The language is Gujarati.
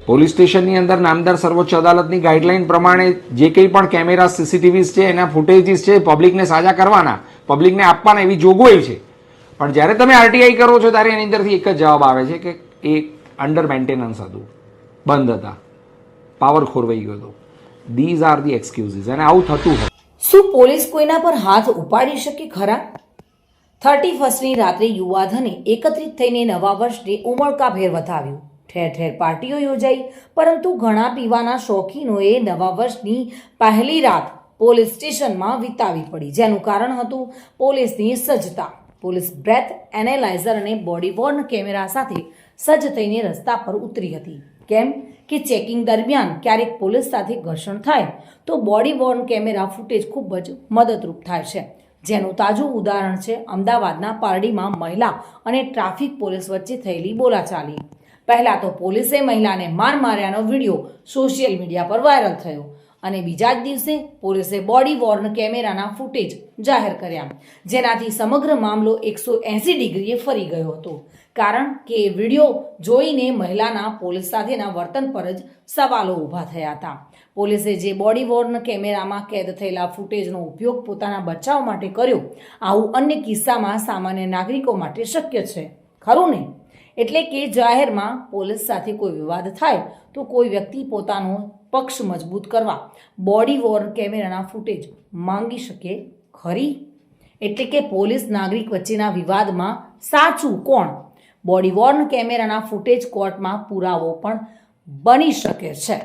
પોલીસ સ્ટેશનની અંદર નામદાર સર્વોચ્ચ અદાલતની ગાઈડલાઈન પ્રમાણે જે કંઈ પણ કેમેરા સીસીટીવીઝ છે એના ફૂટેજીસ છે પબ્લિકને સાજા કરવાના, પબ્લિકને આપવાના એવી જોગવાઈ છે. પણ જ્યારે તમે આરટીઆઈ કરો છો ત્યારે એની અંદરથી એક જ જવાબ આવે છે કે એ અંડર મેન્ટેનન્સ હતું, બંધ હતા, પાવર ખોરવાઈ ગયો હતો. These are the excuses. અને આવું થતું હોય. શું પોલીસ કોઈના પર હાથ ઉપાડી શકે ખરા? 31મી રાત્રે યુવાધને એકત્રિત થઈને નવા વર્ષને ઉમળકાભેર વધાવ્યું. ઠેર ઠેર પાર્ટીઓ યોજાઈ, પરંતુ ઘણા પીવાના શોખીનોએ નવા વર્ષની પહેલી રાત પોલીસ સ્ટેશનમાં વિતાવી પડી, જેનું કારણ હતું પોલીસની સજ્જતા. પોલીસ બ્રેથ એનાલાઇઝર અને બોડી વોર્ન કેમેરા સાથે સજ્જ થઈને રસ્તા પર ઉતરી હતી. કેમ કે ચેકિંગ દરમિયાન ક્યારેક પોલીસ સાથે ઘર્ષણ થાય તો બોડી વોર્ન કેમેરા ફૂટેજ ખૂબ જ મદદરૂપ થાય છે, જેનું તાજું ઉદાહરણ છે અમદાવાદના પારડીમાં મહિલા અને ટ્રાફિક પોલીસ વચ્ચે થયેલી બોલાચાલી. પહેલા તો પોલીસે મહિલાને માર માર્યાનો વિડીયો સોશિયલ મીડિયા પર વાયરલ થયો અને બીજા જ દિવસે પોલીસે બોડી વોર્ન કેમેરાના ફૂટેજ જાહેર કર્યા, જેનાથી સમગ્ર મામલો 180 ડિગ્રીએ ફરી ગયો હતો. કારણ કે એ વિડીયો જોઈને મહિલાના પોલીસ સાથેના વર્તન પર જ સવાલો ઊભા થયા હતા. પોલીસે જે બોડી વોર્ન કેમેરામાં કેદ થયેલા ફૂટેજનો ઉપયોગ પોતાના બચાવ માટે કર્યો, આવું અન્ય કિસ્સામાં સામાન્ય નાગરિકો માટે શક્ય છે ખરું ને? એટલે કે જાહેરમાં પોલીસ સાથે કોઈ વિવાદ થાય તો કોઈ વ્યક્તિ પોતાનો પક્ષ મજબૂત કરવા બોડી વોર્ન કેમેરાના ફૂટેજ માંગી શકે ખરી? એટલે કે પોલીસ નાગરિક વચ્ચેના વિવાદમાં સાચું કોણ? બોડી વોર્ન કેમેરાના ફૂટેજ કોર્ટમાં પુરાવો પણ બની શકે છે.